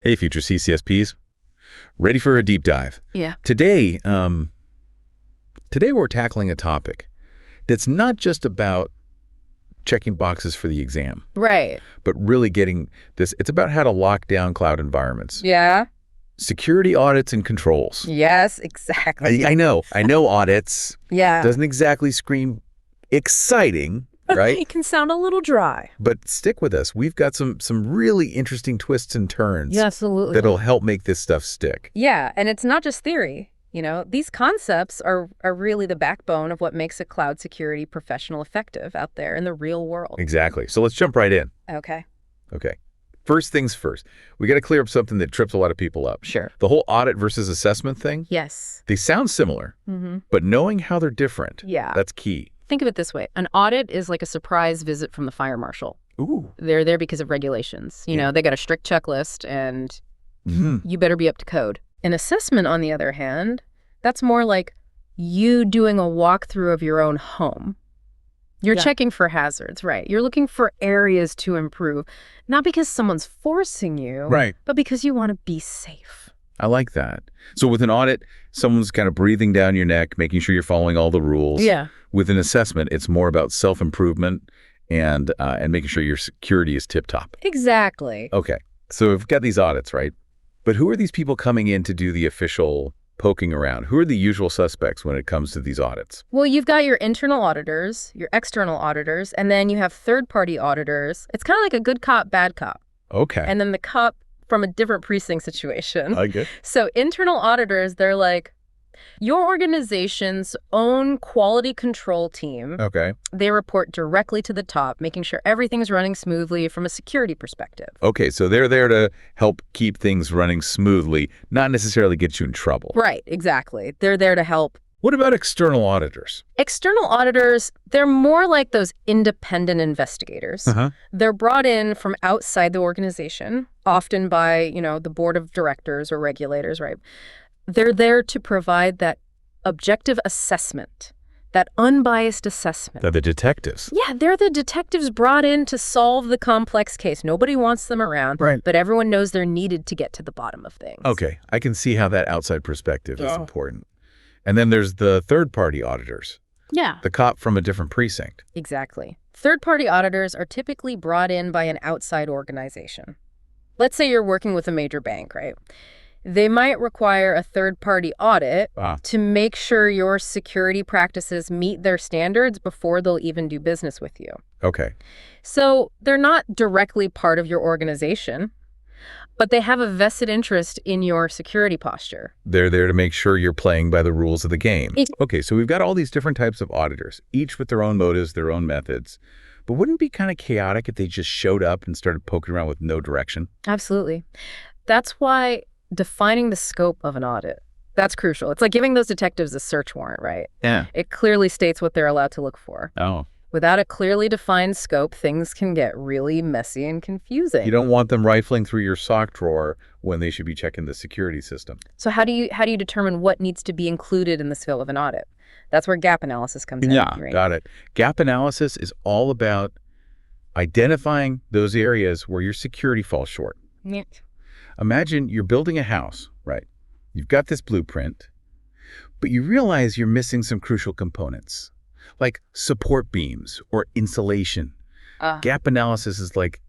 Hey, future CCSPs, ready for a deep dive? Yeah. Today we're tackling a topic that's not just about checking boxes for the exam, Right. but really getting this. It's about how to lock down cloud environments, Yeah. security audits and controls. Yes, exactly. I know audits Yeah. doesn't exactly scream exciting, right? It can sound a little dry. But stick with us. We've got some really interesting twists and turns Yeah, absolutely. that'll help make this stuff stick. Yeah, and it's not just theory. These concepts are really the backbone of what makes a cloud security professional effective out there in the real world. Exactly. So let's jump right in. Okay. Okay. First things first, we got to clear up something that trips a lot of people up. Sure. The whole audit versus assessment thing, Yes. they sound similar, but knowing how they're different, Yeah. that's key. Think of it this way. An audit is like a surprise visit from the fire marshal. Ooh. They're there because of regulations. They got a strict checklist and Mhm. you better be up to code. An assessment, on the other hand, that's more like you doing a walkthrough of your own home. You're checking for hazards, right? You're looking for areas to improve, not because someone's forcing you, Right. but because you want to be safe. I like that. So with an audit, someone's kind of breathing down your neck, making sure you're following all the rules. Yeah. With an assessment, it's more about self-improvement and making sure your security is tip-top. Exactly. Okay. So we've got these audits, right? But who are these people coming in to do the official poking around? Who are the usual suspects when it comes to these audits? Well, you've got your internal auditors, your external auditors, and then you have third-party auditors. It's kind of like a good cop, bad cop. Okay. And then the cop from a different precinct situation. I get. So internal auditors, they're like your organization's own quality control team. Okay. They report directly to the top, making sure everything's running smoothly from a security perspective. Okay, so they're there to help keep things running smoothly, not necessarily get you in trouble. Right, exactly. They're there to help. What about external auditors? External auditors, they're more like those independent investigators. They're brought in from outside the organization, often by, the board of directors or regulators, right? They're there to provide that objective assessment, that unbiased assessment. They're the detectives. Yeah, they're the detectives brought in to solve the complex case. Nobody wants them around, Right. but everyone knows they're needed to get to the bottom of things. Okay, I can see how that outside perspective is important. And then there's the third-party auditors, Yeah. the cop from a different precinct. Exactly. Third-party auditors are typically brought in by an outside organization. Let's say you're working with a major bank, right? They might require a third-party audit to make sure your security practices meet their standards before they'll even do business with you. Okay. So they're not directly part of your organization, but they have a vested interest in your security posture. They're there to make sure you're playing by the rules of the game. Okay, so we've got all these different types of auditors, each with their own motives, their own methods. But wouldn't it be kind of chaotic if they just showed up and started poking around with no direction? Absolutely. That's why defining the scope of an audit, that's crucial. It's like giving those detectives a search warrant, right? Yeah. It clearly states what they're allowed to look for. Oh. Without a clearly defined scope, things can get really messy and confusing. You don't want them rifling through your sock drawer when they should be checking the security system. So how do you determine what needs to be included in the scope of an audit? That's where gap analysis comes in. Yeah, right? got it. Gap analysis is all about identifying those areas where your security falls short. Yeah. Imagine you're building a house, right? You've got this blueprint, but you realize you're missing some crucial components, like support beams or insulation. Gap analysis is like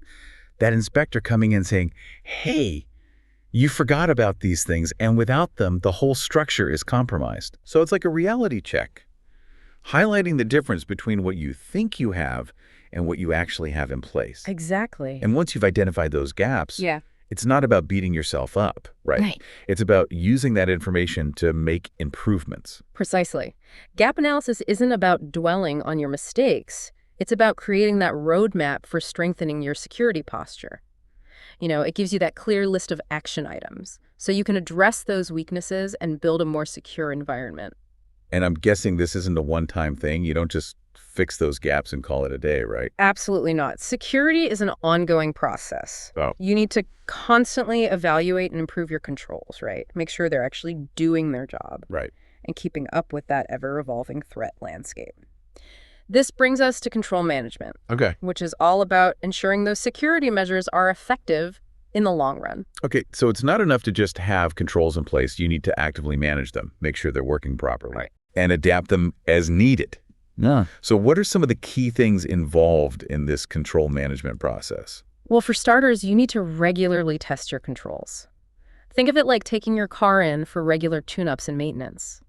that inspector coming in saying, hey, you forgot about these things, and without them, the whole structure is compromised. So it's like a reality check, highlighting the difference between what you think you have and what you actually have in place. Exactly. And once you've identified those gaps, it's not about beating yourself up, right? It's about using that information to make improvements. Precisely. Gap analysis isn't about dwelling on your mistakes. It's about creating that roadmap for strengthening your security posture. It gives you that clear list of action items, so you can address those weaknesses and build a more secure environment. And I'm guessing this isn't a one-time thing. You don't just fix those gaps and call it a day, right? Absolutely not. Security is an ongoing process. Oh. You need to constantly evaluate and improve your controls, right? Make sure they're actually doing their job. Right. And keeping up with that ever-evolving threat landscape. This brings us to control management, Okay. which is all about ensuring those security measures are effective in the long run. Okay, so it's not enough to just have controls in place. You need to actively manage them, make sure they're working properly, Right. and adapt them as needed. Yeah. So what are some of the key things involved in this control management process? Well, for starters, you need to regularly test your controls. Think of it like taking your car in for regular tune-ups and maintenance.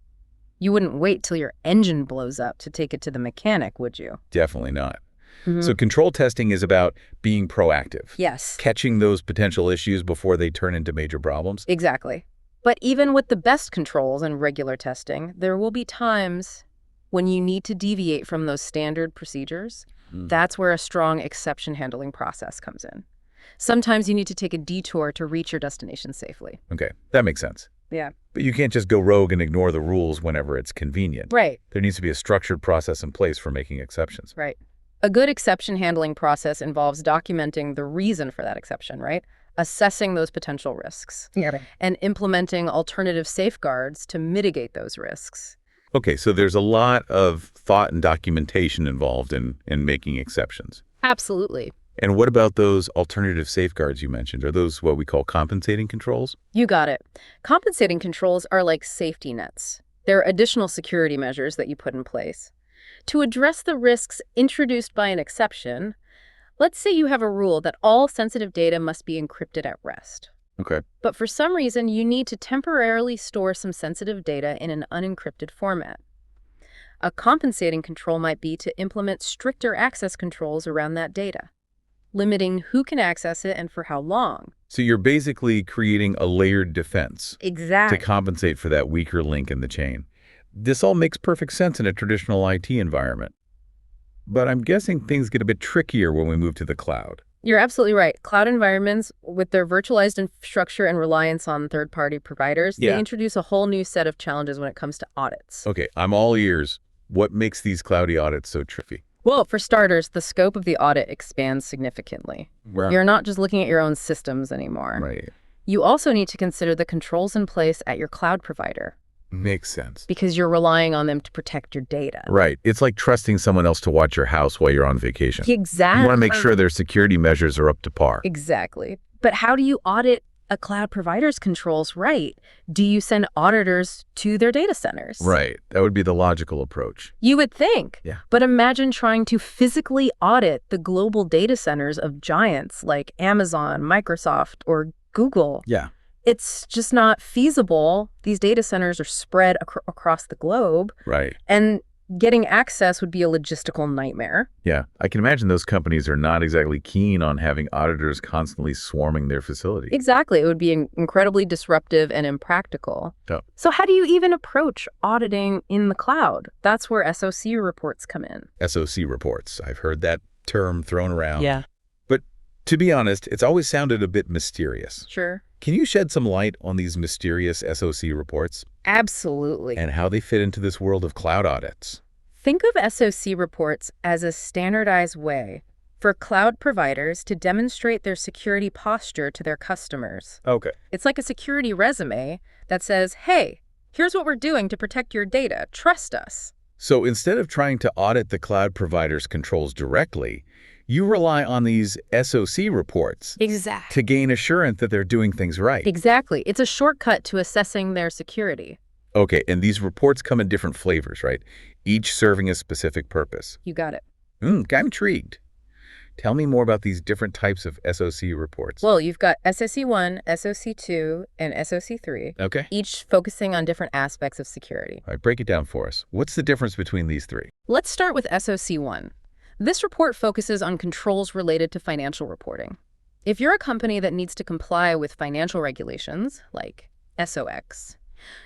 You wouldn't wait till your engine blows up to take it to the mechanic, would you? Definitely not. Mhm. So control testing is about being proactive. Yes, Catching those potential issues before they turn into major problems. exactly. But even with the best controls and regular testing, there will be times when you need to deviate from those standard procedures. That's where a strong exception handling process comes in. Sometimes you need to take a detour to reach your destination safely. Okay, that makes sense. Yeah. But you can't just go rogue and ignore the rules whenever it's convenient. Right, There needs to be a structured process in place for making exceptions. right. A good exception handling process involves documenting the reason for that exception, right? Assessing those potential risks. Yeah. And implementing alternative safeguards to mitigate those risks. Okay, so there's a lot of thought and documentation involved in making exceptions. Absolutely. And what about those alternative safeguards you mentioned? Are those what we call compensating controls? You got it. Compensating controls are like safety nets. They're additional security measures that you put in place. To address the risks introduced by an exception, let's say you have a rule that all sensitive data must be encrypted at rest. Okay. But for some reason, you need to temporarily store some sensitive data in an unencrypted format. A compensating control might be to implement stricter access controls around that data, limiting who can access it and for how long. So you're basically creating a layered defense to Exactly. compensate for that weaker link in the chain. This all makes perfect sense in a traditional IT environment. But I'm guessing things get a bit trickier when we move to the cloud. You're absolutely right. Cloud environments, with their virtualized infrastructure and reliance on third-party providers, Yeah. they introduce a whole new set of challenges when it comes to audits. Okay, I'm all ears. What makes these cloudy audits so tricky? Well, for starters, the scope of the audit expands significantly. You're not just looking at your own systems anymore. Right. You also need to consider the controls in place at your cloud provider, Makes sense. because you're relying on them to protect your data. Right. It's like trusting someone else to watch your house while you're on vacation. Exactly. You want to make sure their security measures are up to par. Exactly. But how do you audit a cloud provider's controls right? Do you send auditors to their data centers? Right. That would be the logical approach. You would think. Yeah. But imagine trying to physically audit the global data centers of giants like Amazon, Microsoft, or Google. Yeah. It's just not feasible. These data centers are spread across the globe, Right. and getting access would be a logistical nightmare. Yeah. I can imagine those companies are not exactly keen on having auditors constantly swarming their facility. Exactly. It would be incredibly disruptive and impractical. Yeah. So how do you even approach auditing in the cloud? That's where SOC reports come in. SOC reports. I've heard that term thrown around. Yeah. But to be honest, it's always sounded a bit mysterious. Sure. Can you shed some light on these mysterious SOC reports Absolutely. and how they fit into this world of cloud audits? Think of SOC reports as a standardized way for cloud providers to demonstrate their security posture to their customers. Okay. It's like a security resume that says, hey, here's what we're doing to protect your data. Trust us. So instead of trying to audit the cloud provider's controls directly, you rely on these SOC reports Exactly. to gain assurance that they're doing things right. Exactly. It's a shortcut to assessing their security. Okay, and these reports come in different flavors, right? Each serving a specific purpose. You got it. I'm intrigued. Tell me more about these different types of SOC reports. Well, you've got SOC1, SOC2, and SOC3, Okay. each focusing on different aspects of security. All right, break it down for us. What's the difference between these three? Let's start with SOC1. This report focuses on controls related to financial reporting. If you're a company that needs to comply with financial regulations, like SOX,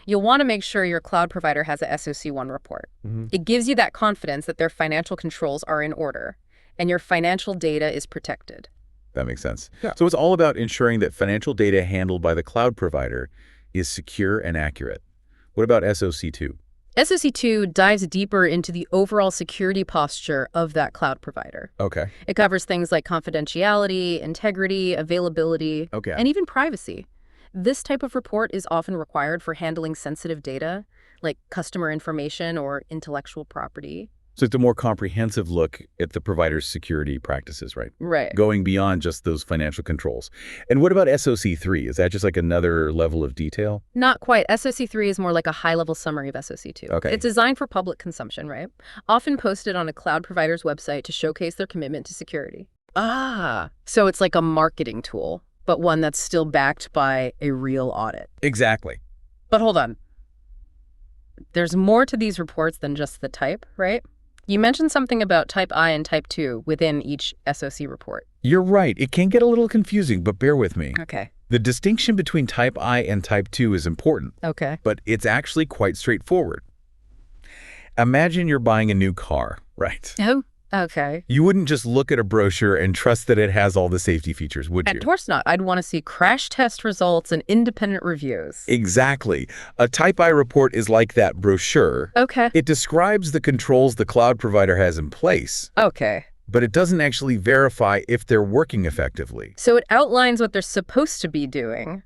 you'll want to make sure your cloud provider has a SOC1 report. It gives you that confidence that their financial controls are in order and your financial data is protected. That makes sense. Yeah. So it's all about ensuring that financial data handled by the cloud provider is secure and accurate. What about SOC2? SOC2 dives deeper into the overall security posture of that cloud provider. Okay. It covers things like confidentiality, integrity, availability, Okay. and even privacy. This type of report is often required for handling sensitive data, like customer information or intellectual property. So it's a more comprehensive look at the provider's security practices, right? Right. Going beyond just those financial controls. And what about SOC3? Is that just like another level of detail? Not quite. SOC3 is more like a high-level summary of SOC2. Okay. It's designed for public consumption, right? Often posted on a cloud provider's website to showcase their commitment to security. Ah. So it's like a marketing tool, but one that's still backed by a real audit. Exactly. But hold on. There's more to these reports than just the type, right? You mentioned something about Type I and Type 2 within each SOC report. You're right. It can get a little confusing, but bear with me. Okay. The distinction between Type I and Type 2 is important, Okay. but it's actually quite straightforward. Imagine you're buying a new car, right? Oh, okay. You wouldn't just look at a brochure and trust that it has all the safety features, would you? Of course not. I'd want to see crash test results and independent reviews. Exactly. A Type I report is like that brochure. Okay. It describes the controls the cloud provider has in place, Okay. but it doesn't actually verify if they're working effectively. So it outlines what they're supposed to be doing,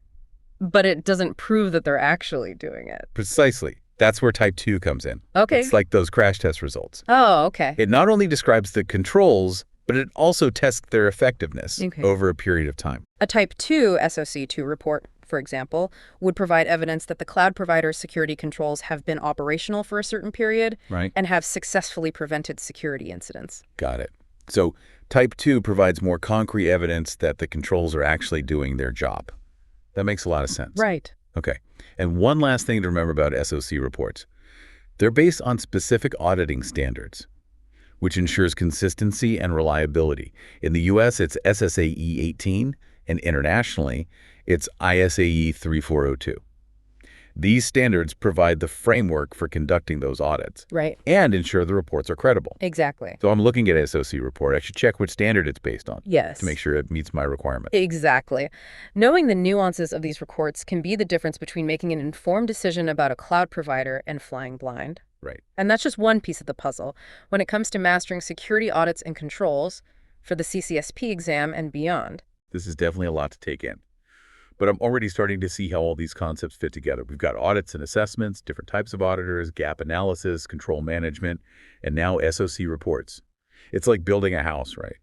but it doesn't prove that they're actually doing it. Precisely. That's where Type 2 comes in. Okay. It's like those crash test results. Oh, okay. It not only describes the controls, but it also tests their effectiveness Okay. over a period of time. A Type 2 SOC2 report, for example, would provide evidence that the cloud provider's security controls have been operational for a certain period Right. and have successfully prevented security incidents. Got it. So Type 2 provides more concrete evidence that the controls are actually doing their job. That makes a lot of sense. Right. Okay. And one last thing to remember about SOC reports. They're based on specific auditing standards, which ensures consistency and reliability. In the U.S., it's SSAE 18, and internationally, it's ISAE 3402. These standards provide the framework for conducting those audits Right. and ensure the reports are credible. Exactly. So I'm looking at an SOC report. I should check which standard it's based on Yes. to make sure it meets my requirement. Exactly. Knowing the nuances of these reports can be the difference between making an informed decision about a cloud provider and flying blind. Right. And that's just one piece of the puzzle when it comes to mastering security audits and controls for the CCSP exam and beyond. This is definitely a lot to take in. But I'm already starting to see how all these concepts fit together. We've got audits and assessments, different types of auditors, gap analysis, control management, and now SOC reports. It's like building a house, right?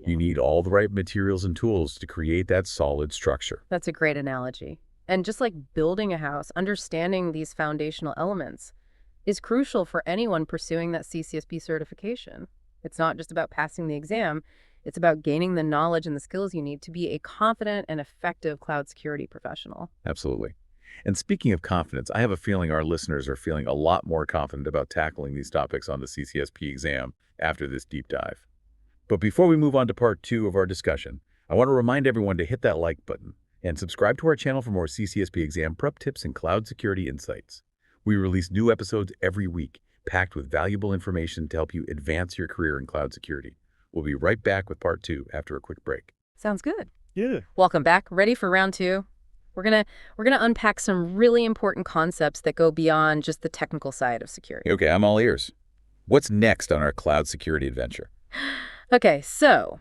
You need all the right materials and tools to create that solid structure. That's a great analogy. And just like building a house, understanding these foundational elements is crucial for anyone pursuing that CCSP certification. It's not just about passing the exam. It's about gaining the knowledge and the skills you need to be a confident and effective cloud security professional. Absolutely. And speaking of confidence, I have a feeling our listeners are feeling a lot more confident about tackling these topics on the CCSP exam after this deep dive. But before we move on to part 2 of our discussion, I want to remind everyone to hit that like button and subscribe to our channel for more CCSP exam prep tips and cloud security insights. We release new episodes every week, packed with valuable information to help you advance your career in cloud security. We'll be right back with part 2 after a quick break. Sounds good. Yeah. Welcome back. Ready for round 2? We're gonna unpack some really important concepts that go beyond just the technical side of security. Okay, I'm all ears. What's next on our cloud security adventure? Okay, so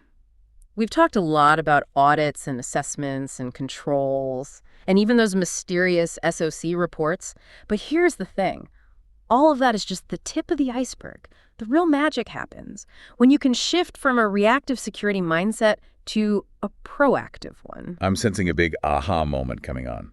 we've talked a lot about audits and assessments and controls and even those mysterious SOC reports. But here's the thing. All of that is just the tip of the iceberg. The real magic happens when you can shift from a reactive security mindset to a proactive one. I'm sensing a big aha moment coming on.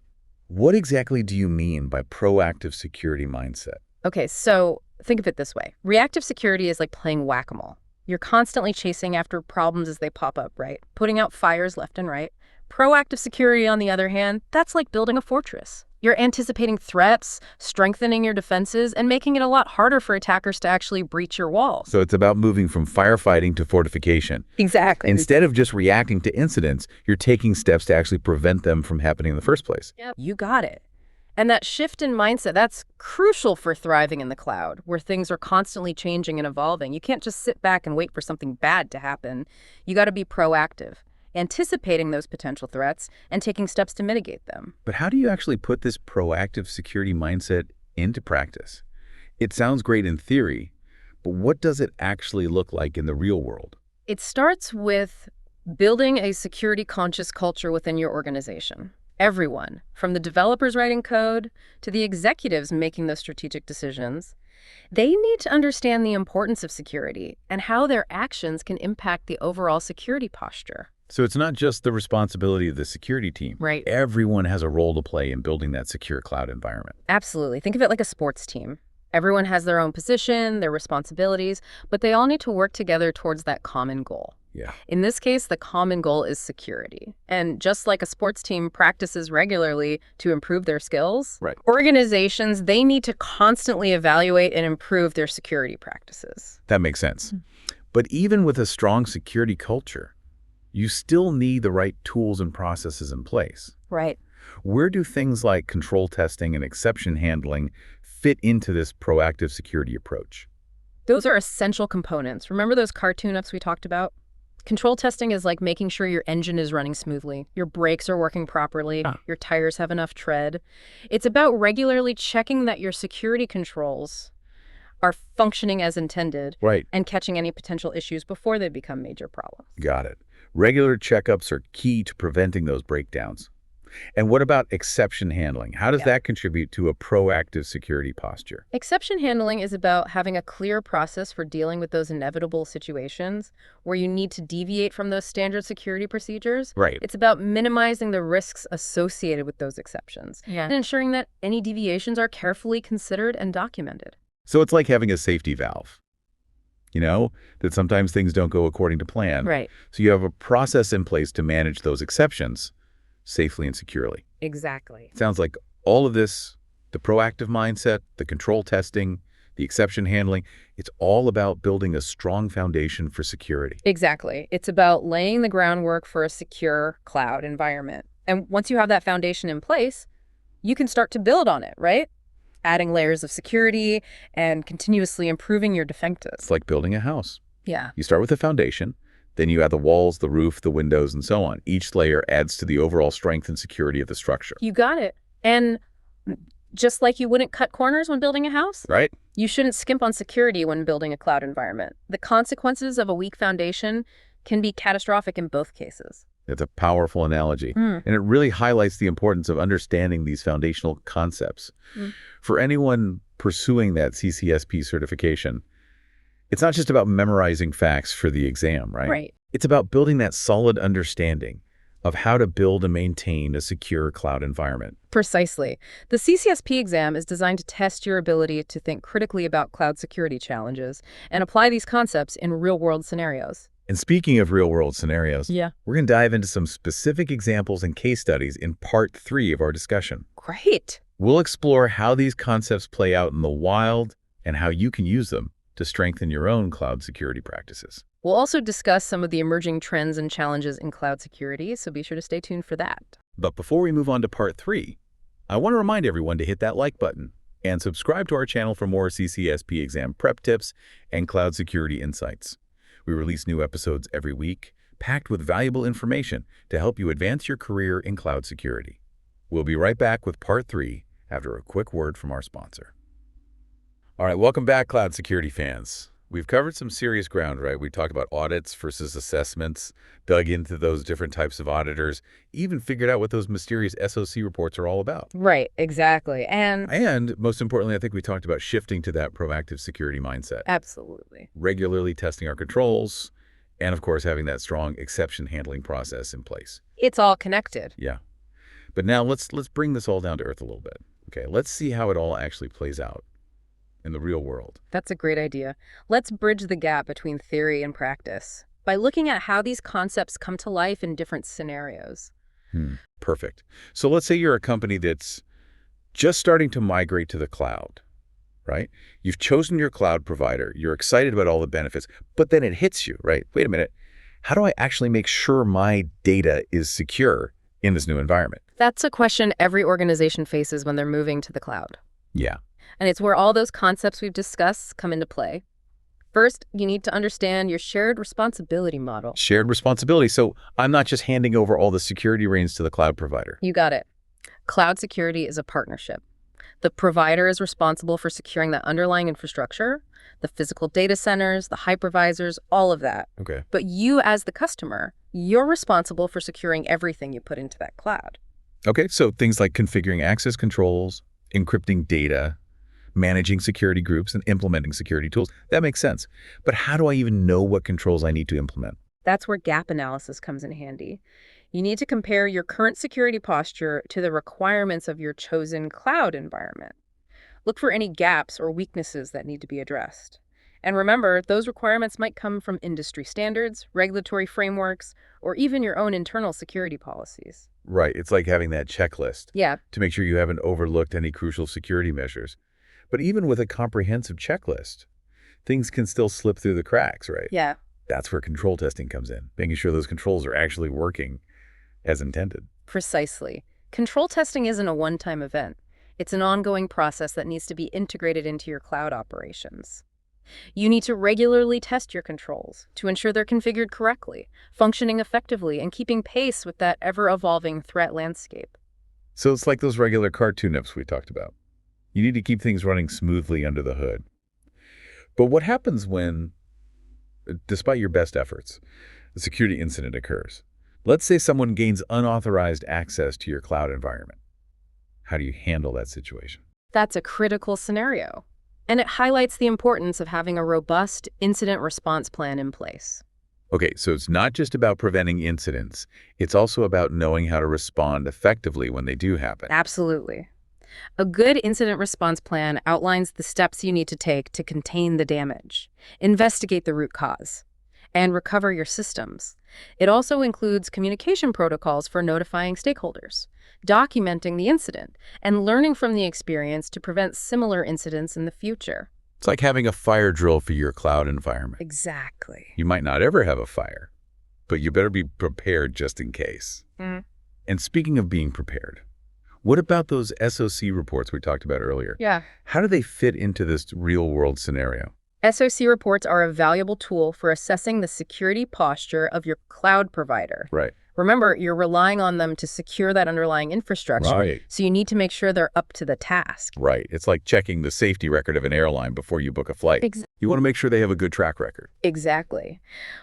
What exactly do you mean by proactive security mindset? Okay, so think of it this way. Reactive security is like playing whack-a-mole. You're constantly chasing after problems as they pop up, right? Putting out fires left and right. Proactive security, on the other hand, that's like building a fortress. You're anticipating threats, strengthening your defenses, and making it a lot harder for attackers to actually breach your walls. So it's about moving from firefighting to fortification. Exactly. Instead of just reacting to incidents, you're taking steps to actually prevent them from happening in the first place. Yep. You got it. And that shift in mindset, that's crucial for thriving in the cloud, where things are constantly changing and evolving. You can't just sit back and wait for something bad to happen. You got to be proactive, anticipating those potential threats and taking steps to mitigate them. But how do you actually put this proactive security mindset into practice? It sounds great in theory, but what does it actually look like in the real world? It starts with building a security-conscious culture within your organization. Everyone, from the developers writing code to the executives making those strategic decisions, they need to understand the importance of security and how their actions can impact the overall security posture. So it's not just the responsibility of the security team. Right. Everyone has a role to play in building that secure cloud environment. Absolutely. Think of it like a sports team. Everyone has their own position, their responsibilities, but they all need to work together towards that common goal. Yeah. In this case, the common goal is security. And just like a sports team practices regularly to improve their skills, Right. organizations, they need to constantly evaluate and improve their security practices. That makes sense. But even with a strong security culture, you still need the right tools and processes in place. Right. Where do things like control testing and exception handling fit into this proactive security approach? Those are essential components. Remember those car tune-ups we talked about? Control testing is like making sure your engine is running smoothly, your brakes are working properly, your tires have enough tread. It's about regularly checking that your security controls are functioning as intended, Right. and catching any potential issues before they become major problems. Got it. Regular checkups are key to preventing those breakdowns. And what about exception handling? How does that contribute to a proactive security posture? Exception handling is about having a clear process for dealing with those inevitable situations where you need to deviate from those standard security procedures. Right. It's about minimizing the risks associated with those exceptions and ensuring that any deviations are carefully considered and documented. So it's like having a safety valve, that sometimes things don't go according to plan. Right. So you have a process in place to manage those exceptions safely and securely. Exactly. Sounds like all of this, the proactive mindset, the control testing, the exception handling, it's all about building a strong foundation for security. Exactly. It's about laying the groundwork for a secure cloud environment. And once you have that foundation in place, you can start to build on it, right? Adding layers of security and continuously improving your defenses. It's like building a house. Yeah. You start with a foundation, then you add the walls, the roof, the windows, and so on. Each layer adds to the overall strength and security of the structure. You got it. And just like you wouldn't cut corners when building a house, Right? you shouldn't skimp on security when building a cloud environment. The consequences of a weak foundation can be catastrophic in both cases. It's a powerful analogy. And it really highlights the importance of understanding these foundational concepts. For anyone pursuing that CCSP certification, it's not just about memorizing facts for the exam, right? Right. It's about building that solid understanding of how to build and maintain a secure cloud environment. Precisely. The CCSP exam is designed to test your ability to think critically about cloud security challenges and apply these concepts in real-world scenarios. And speaking of real-world scenarios, Yeah. we're going to dive into some specific examples and case studies in part 3 of our discussion. Great. We'll explore how these concepts play out in the wild and how you can use them to strengthen your own cloud security practices. We'll also discuss some of the emerging trends and challenges in cloud security, so be sure to stay tuned for that. But before we move on to part 3, I want to remind everyone to hit that like button and subscribe to our channel for more CCSP exam prep tips and cloud security insights. We release new episodes every week, packed with valuable information to help you advance your career in cloud security. We'll be right back with part 3 after a quick word from our sponsor. All right, welcome back, cloud security fans. We've covered some serious ground, right? We talked about audits versus assessments, dug into those different types of auditors, even figured out what those mysterious SOC reports are all about. Right, exactly. And most importantly, I think we talked about shifting to that proactive security mindset. Absolutely. Regularly testing our controls, and of course, having that strong exception handling process in place. It's all connected. Yeah. But now let's bring this all down to earth a little bit. Okay, let's see how it all actually plays out in the real world. That's a great idea. Let's bridge the gap between theory and practice by looking at how these concepts come to life in different scenarios. Perfect. So let's say you're a company that's just starting to migrate to the cloud, right? You've chosen your cloud provider. You're excited about all the benefits, but then it hits you, right? Wait a minute. How do I actually make sure my data is secure in this new environment? That's a question every organization faces when they're moving to the cloud. Yeah. And it's where all those concepts we've discussed come into play. First, you need to understand your shared responsibility model. Shared responsibility. So I'm not just handing over all the security reins to the cloud provider. You got it. Cloud security is a partnership. The provider is responsible for securing the underlying infrastructure, the physical data centers, the hypervisors, all of that. Okay. But you, as the customer, you're responsible for securing everything you put into that cloud. Okay, so things like configuring access controls, encrypting data, managing security groups, and implementing security tools. That makes sense. But how do I even know what controls I need to implement? That's where gap analysis comes in handy. You need to compare your current security posture to the requirements of your chosen cloud environment. Look for any gaps or weaknesses that need to be addressed. And remember, those requirements might come from industry standards, regulatory frameworks, or even your own internal security policies. Right, it's like having that checklist Yeah, to make sure you haven't overlooked any crucial security measures. But even with a comprehensive checklist, things can still slip through the cracks, right? yeah, That's where control testing comes in, making sure those controls are actually working as intended. precisely. Control testing isn't a one-time event. It's an ongoing process that needs to be integrated into your cloud operations. You need to regularly test your controls to ensure they're configured correctly, functioning effectively, and keeping pace with that ever-evolving threat landscape. So it's like those regular car tune-ups we talked about. You need to keep things running smoothly under the hood. But what happens when, despite your best efforts, a security incident occurs? Let's say someone gains unauthorized access to your cloud environment. How do you handle that situation? That's a critical scenario, and it highlights the importance of having a robust incident response plan in place. Okay, so it's not just about preventing incidents. It's also about knowing how to respond effectively when they do happen. Absolutely. A good incident response plan outlines the steps you need to take to contain the damage, investigate the root cause, and recover your systems. It also includes communication protocols for notifying stakeholders, documenting the incident, and learning from the experience to prevent similar incidents in the future. It's like having a fire drill for your cloud environment. Exactly. You might not ever have a fire, but you better be prepared just in case. Mm. And speaking of being prepared, what about those SOC reports we talked about earlier? Yeah. How do they fit into this real-world scenario? SOC reports are a valuable tool for assessing the security posture of your cloud provider. Right. Remember, you're relying on them to secure that underlying infrastructure, Right. so you need to make sure they're up to the task. Right. It's like checking the safety record of an airline before you book a flight. You want to make sure they have a good track record. Exactly.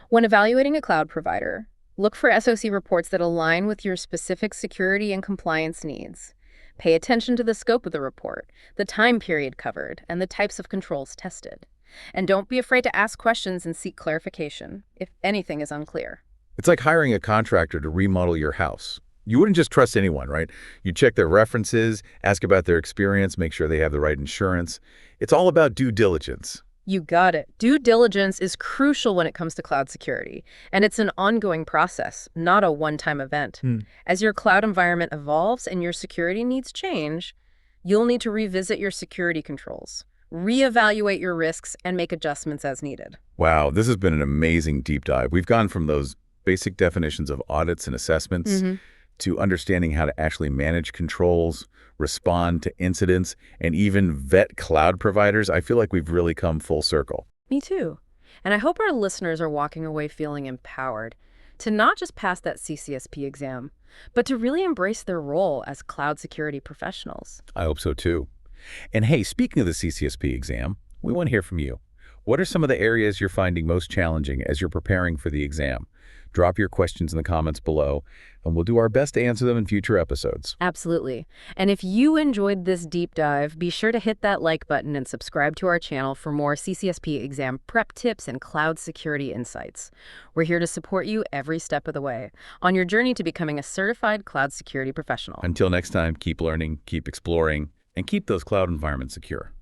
When evaluating a cloud provider, look for SOC reports that align with your specific security and compliance needs. Pay attention to the scope of the report, the time period covered, and the types of controls tested. And don't be afraid to ask questions and seek clarification if anything is unclear. It's like hiring a contractor to remodel your house. You wouldn't just trust anyone, right? You check their references, ask about their experience, make sure they have the right insurance. It's all about due diligence. You got it. Due diligence is crucial when it comes to cloud security, and it's an ongoing process, not a one-time event. As your cloud environment evolves and your security needs change, you'll need to revisit your security controls, reevaluate your risks, and make adjustments as needed. Wow, this has been an amazing deep dive. We've gone from those basic definitions of audits and assessments to understanding how to actually manage controls, respond to incidents, and even vet cloud providers. I feel like we've really come full circle. Me too. And I hope our listeners are walking away feeling empowered to not just pass that CCSP exam, but to really embrace their role as cloud security professionals. I hope so too. And hey, speaking of the CCSP exam, we want to hear from you. What are some of the areas you're finding most challenging as you're preparing for the exam? Drop your questions in the comments below, and we'll do our best to answer them in future episodes. Absolutely. And if you enjoyed this deep dive, be sure to hit that like button and subscribe to our channel for more CCSP exam prep tips and cloud security insights. We're here to support you every step of the way on your journey to becoming a certified cloud security professional. Until next time, keep learning, keep exploring, and keep those cloud environments secure.